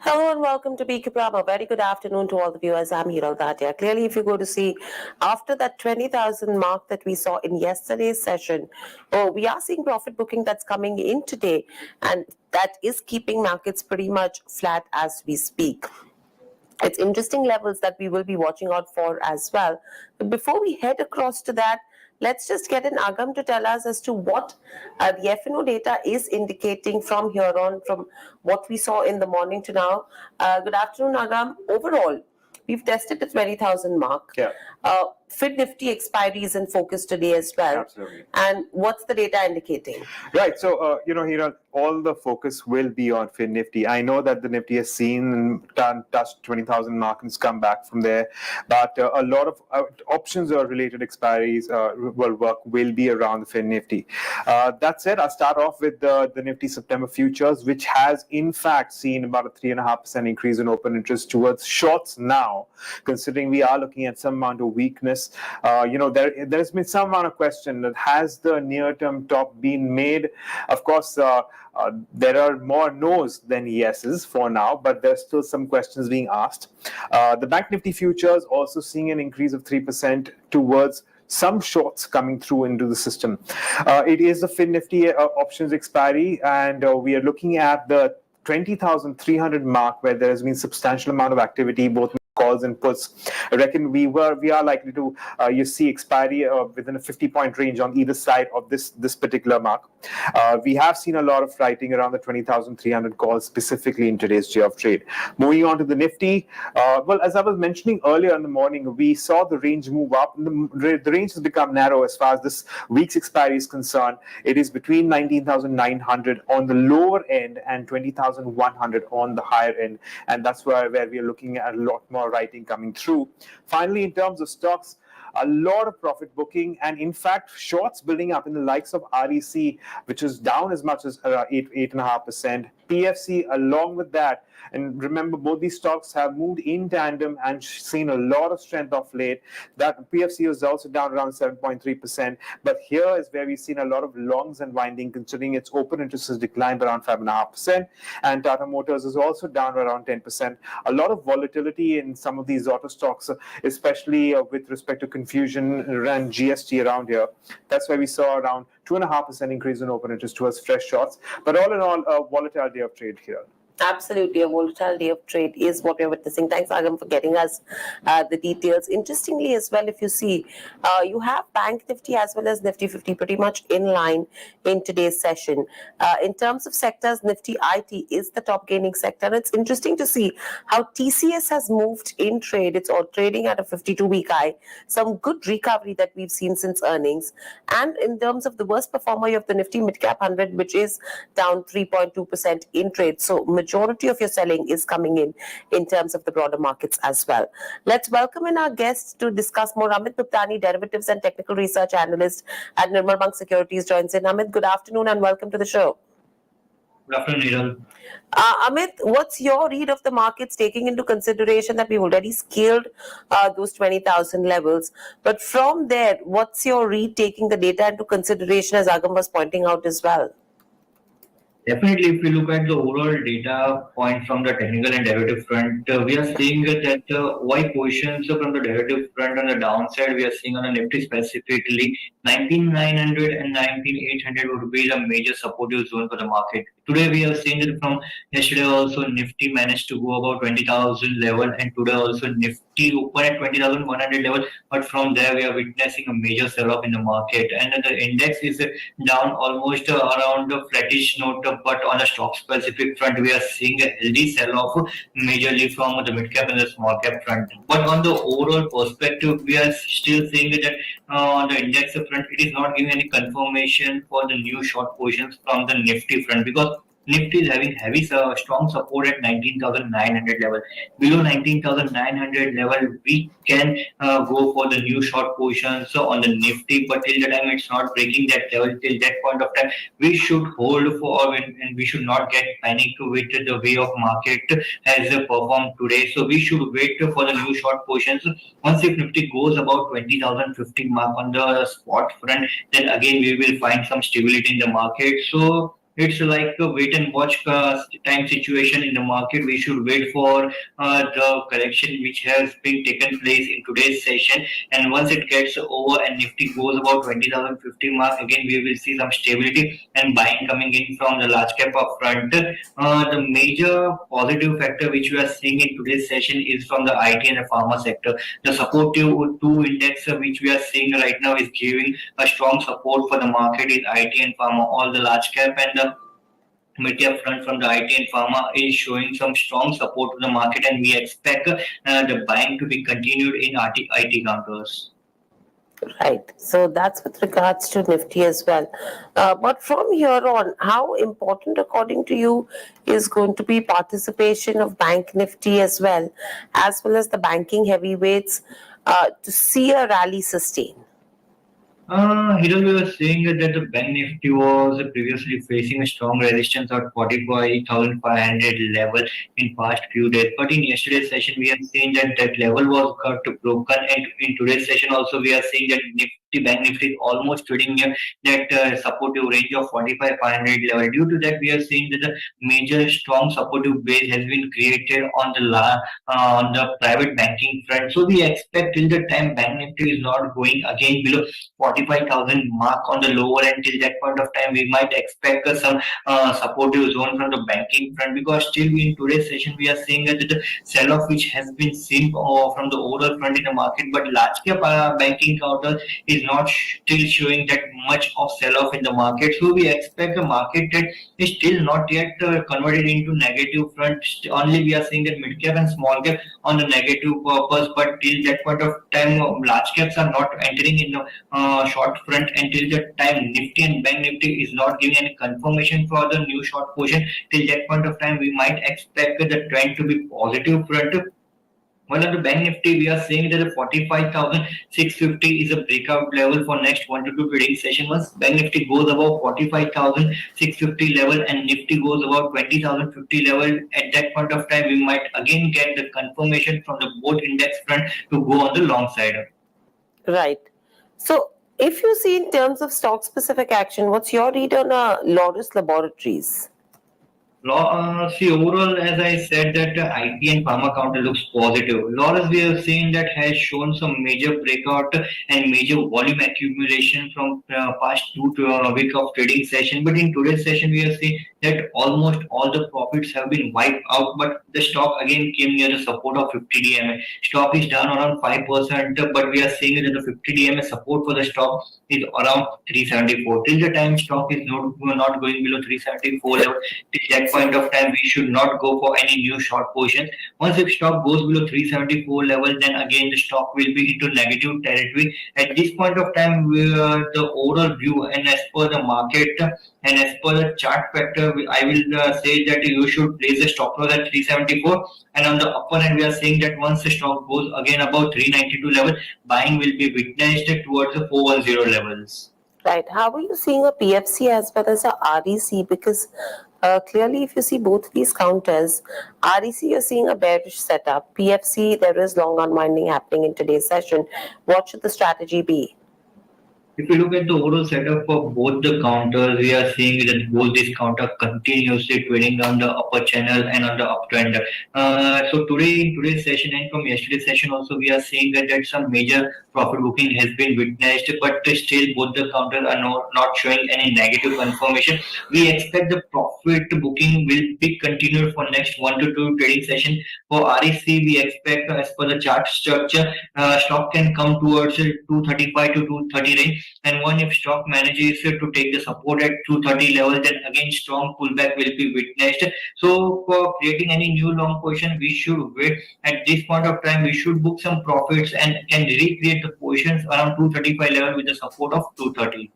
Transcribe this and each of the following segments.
Hello and welcome to PQ Pharma. Very good afternoon to all the viewers. I'm Hiral Dhatia. Clearly, if you go to see after that 20,000 mark that we saw in yesterday's session, we are seeing profit booking that's coming in today, and that is keeping markets pretty much flat as we speak. It's interesting levels that we will be watching out for as well. But before we head across to that, let's just get an Agam to tell us as to what the FNO data is indicating from here on, from what we saw in the morning to now. Good afternoon, Agam. Overall, we've tested the 20,000 mark. Yeah. Fin Nifty expiry is in focus today as well. Absolutely. And what's the data indicating? Right. So, Hiral, all the focus will be on Fin Nifty. I know that the Nifty has seen and touched 20,000 mark and come back from there. But a lot of options or related expiries will be around the Fin Nifty. That said, I'll start off with the Nifty September futures, which has in fact seen about a 3.5% increase in open interest towards shorts now, considering we are looking at some amount of weakness. There's been some amount of question that has the near-term top been made. Of course, there are more no's than yeses for now, but there's still some questions being asked. The Bank Nifty futures also seeing an increase of 3% towards some shorts coming through into the system. It is the Fin Nifty options expiry, and we are looking at the 20,300 mark, where there has been substantial amount of activity, both calls and puts. I reckon we are likely to you see expiry within a 50-point range on either side of this particular mark. We have seen a lot of writing around the 20,300 calls specifically in today's day of trade. Moving on to the Nifty, as I was mentioning earlier in the morning, we saw the range move up. The range has become narrow as far as this week's expiry is concerned. It is between 19,900 on the lower end and 20,100 on the higher end, and that's where we are looking at a lot more writing coming through. Finally, in terms of stocks, a lot of profit booking, and in fact shorts building up in the likes of REC, which is down as much as 8.5%. PFC along with that, and remember both these stocks have moved in tandem and seen a lot of strength of late. That PFC was also down around 7.3%, but here is where we've seen a lot of longs and winding, considering its open interest has declined around 5.5%, and Tata Motors is also down around 10%. A lot of volatility in some of these auto stocks, especially with respect to confusion around GST around here. That's why we saw around 2.5% increase in open interest towards fresh shorts. But all in all, a volatile day of trade here. Absolutely, a volatile day of trade is what we're witnessing. Thanks, Agam, for getting us the details. Interestingly as well, if you see, you have Bank Nifty as well as Nifty 50 pretty much in line in today's session. In terms of sectors, Nifty IT is the top gaining sector. And it's interesting to see how TCS has moved in trade. It's all trading at a 52-week high. Some good recovery that we've seen since earnings. And in terms of the worst performer, you have the Nifty Midcap 100, which is down 3.2% in trade. So majority of your selling is coming in terms of the broader markets as well. Let's welcome in our guests to discuss more. Amit Bhuptani, derivatives and technical research analyst at Nirmal Bang Securities, joins in. Amit, good afternoon and welcome to the show. Good afternoon, Hiral. Amit, what's your read of the markets, taking into consideration that we've already scaled those 20,000 levels? But from there, what's your read, taking the data into consideration, as Agam was pointing out as well? Definitely, if we look at the overall data point from the technical and derivative front, we are seeing that why positions from the derivative front on the downside, we are seeing on the Nifty specifically, 19,900 and 19,800 would be the major supportive zone for the market. Today, we have seen that from yesterday also, Nifty managed to go about 20,000 level, and today also Nifty open at 20,100 level, but from there we are witnessing a major sell-off in the market, and the index is down almost around a flattish note, but on a stock specific front, we are seeing a healthy sell-off majorly from the mid-cap and the small-cap front. But on the overall perspective, we are still seeing that on the index front, it is not giving any confirmation for the new short positions from the Nifty front, because Nifty is having heavy, strong support at 19,900 level. Below 19,900 level, we can go for the new short positions on the Nifty. But till the time it's not breaking that level, till that point of time, we should hold for, and we should not get panicked with the way of market has performed today. So we should wait for the new short positions. Once if Nifty goes about 20,050 mark on the spot front, then again we will find some stability in the market. So it's like a wait and watch time situation in the market. We should wait for the correction which has been taken place in today's session, and once it gets over and Nifty goes about 20,050 mark, again we will see some stability and buying coming in from the large cap up front. The major positive factor which we are seeing in today's session is from the IT and the pharma sector. The supportive two index which we are seeing right now is giving a strong support for the market is IT and pharma. All the large cap and the mid-cap front from the IT and pharma is showing some strong support to the market, and we expect the buying to be continued in IT counters. Right. So that's with regards to Nifty as well. But from here on, how important, according to you, is going to be participation of Bank Nifty as well as the banking heavyweights to see a rally sustain? Here we were saying that the Bank Nifty was previously facing a strong resistance at 45,500 level in past few days. But in yesterday's session, we have seen that that level was got broken. And in today's session also, we are seeing that Bank Nifty is almost trading near that supportive range of 45,500 level. Due to that, we are seeing that the major strong supportive base has been created on on the private banking front. So we expect till the time Bank Nifty is not going again below 45,000 mark on the lower end. Till that point of time, we might expect some supportive zone from the banking front, because still in today's session we are seeing that the sell-off which has been seen from the overall front in the market, but large cap banking counter is not still showing that much of sell-off in the market. So we expect the market that is still not yet converted into negative front. Only we are seeing that mid cap and small cap on the negative purpose, but till that point of time, large caps are not entering in the short front until the time Nifty and Bank Nifty is not giving any confirmation for the new short position. Till that point of time, we might expect the trend to be positive front. While on the Bank Nifty, we are saying that the 45,650 is a breakout level for next 1 to 2 trading session. Once Bank Nifty goes above 45,650 level and Nifty goes about 20,050 level, at that point of time, we might again get the confirmation from the both index front to go on the long side. Right. So, if you see in terms of stock specific action, what's your read on Lotus Laboratories? See, overall, as I said, that IT and pharma counter looks positive. Lawrence, we have seen that has shown some major breakout and major volume accumulation from past week of trading session. But in today's session, we have seen that almost all the profits have been wiped out. But the stock again came near the support of 50 DMA. Stock is down around 5%, but we are seeing that the 50 DMA support for the stock is around 374. Till the time stock is not going below 374 level, till that point of time, we should not go for any new short positions. Once if stock goes below 374 level, then again the stock will be into negative territory. At this point of time, the overall view and as per the market and as per the chart factor, I will say that you should place the stop loss at 374. And on the upper end, we are saying that once the stock goes again above 392 level, buying will be witnessed towards the 410 levels. Right. How are you seeing a PFC as well as a REC? Because clearly, if you see both these counters, REC, you're seeing a bearish setup. PFC, there is long unwinding happening in today's session. What should the strategy be? If you look at the overall setup for both the counters, we are seeing that both these counters continuously trading on the upper channel and on the uptrend. So today, in today's session and from yesterday's session also, we are seeing that some major profit booking has been witnessed, but still both the counters are not showing any negative confirmation. We expect the profit booking will be continued for next 1 to 2 trading session. For REC, we expect as per the chart structure, stock can come towards 235 to 230 range. And one, if stock manages to take the support at 230 level, then again strong pullback will be witnessed. So for creating any new long position, we should wait. At this point of time, we should book some profits and can recreate the positions around 235 level with the support of 230.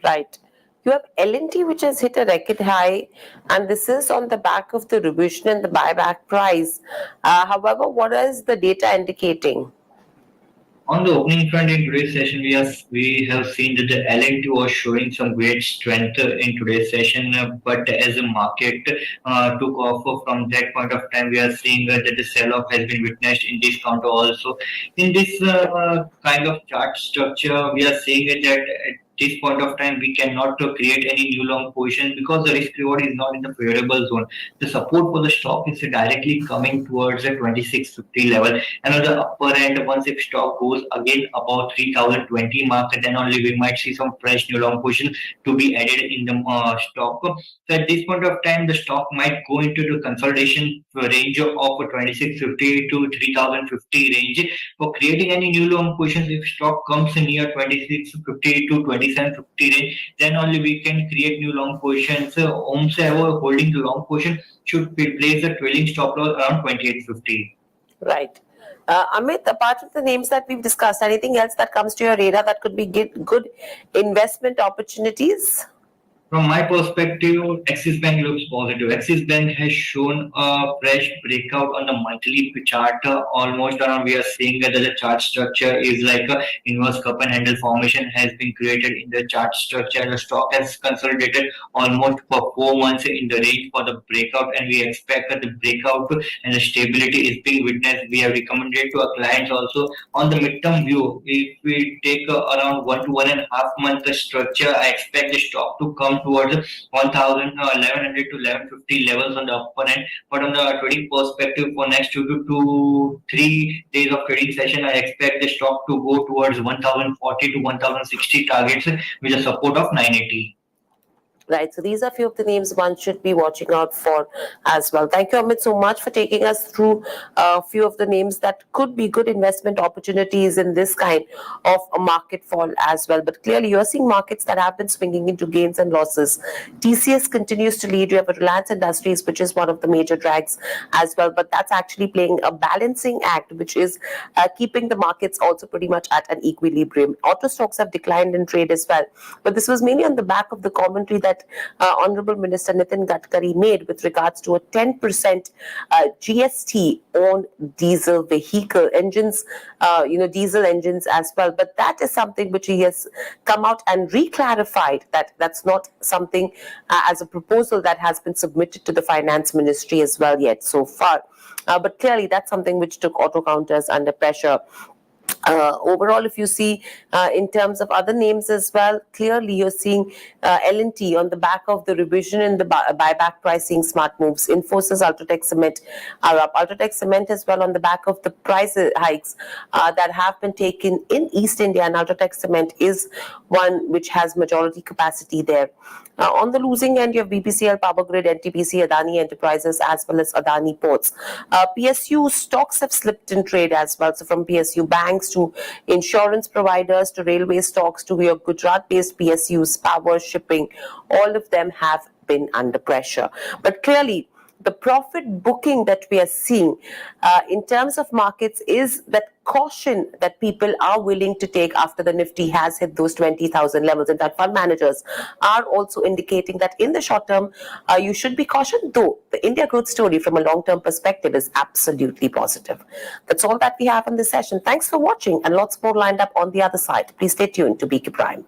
Right. You have L&T, which has hit a record high, and this is on the back of the revision in the buyback price. However, what is the data indicating? On the opening front in today's session, we have seen that the L&T was showing some great strength in today's session, but as the market took off from that point of time, we are seeing that the sell-off has been witnessed in this counter also. In this kind of chart structure, we are seeing that this point of time we cannot create any new long position because the risk reward is not in the favorable zone. The support for the stock is directly coming towards the 2650 level, and on the upper end, once if stock goes again above 3020 mark, then only we might see some fresh new long position to be added in the stock. So at this point of time, the stock might go into the consolidation range of 2650 to 3050 range. For creating any new long positions, if stock comes near 2650 to 2750 range, then only we can create new long positions. Whomever holding the long position should place the trailing stop loss around 2850. Right. Amit, apart from the names that we've discussed, anything else that comes to your radar that could be good investment opportunities? From my perspective, Axis Bank looks positive. Axis Bank has shown a fresh breakout on the monthly chart. Almost around, we are seeing that the chart structure is like a inverse cup and handle formation has been created in the chart structure. The stock has consolidated almost for 4 months in the range for the breakout, and we expect that the breakout and the stability is being witnessed. We have recommended to our clients also on the midterm view. If we take around 1 to 1.5 month structure, I expect the stock to come towards 1100 to 1150 levels on the upper end. But on the trading perspective, for next 2 to 3 days of trading session, I expect the stock to go towards 1040 to 1060 targets with a support of 980. Right. So these are a few of the names one should be watching out for as well. Thank you, Amit, so much for taking us through a few of the names that could be good investment opportunities in this kind of a market fall as well. But clearly, you're seeing markets that have been swinging into gains and losses. TCS continues to lead. You have a Reliance Industries, which is one of the major drags as well. But that's actually playing a balancing act, which is keeping the markets also pretty much at an equilibrium. Auto stocks have declined in trade as well. But this was mainly on the back of the commentary that Honorable Minister Nitin Gadkari made with regards to a 10% GST on diesel vehicle engines, diesel engines as well. But that is something which he has come out and reclarified that that's not something as a proposal that has been submitted to the Finance Ministry as well yet so far. But clearly, that's something which took auto counters under pressure. Overall, if you see in terms of other names as well, clearly you're seeing L&T on the back of the revision in the buyback pricing smart moves. Infosys, Ultratech Cement are up. Ultratech Cement as well on the back of the price hikes that have been taken in East India, and Ultratech Cement is one which has majority capacity there. On the losing end, you have BPCL, Power Grid, NTPC, Adani Enterprises, as well as Adani Ports. PSU stocks have slipped in trade as well. So from PSU banks to insurance providers to railway stocks to your Gujarat-based PSUs, power, shipping, all of them have been under pressure. But clearly, the profit booking that we are seeing in terms of markets is that caution that people are willing to take after the Nifty has hit those 20,000 levels. In fact, fund managers are also indicating that in the short term, you should be cautious, though the India growth story from a long-term perspective is absolutely positive. That's all that we have in this session. Thanks for watching, and lots more lined up on the other side. Please stay tuned to BK Prime.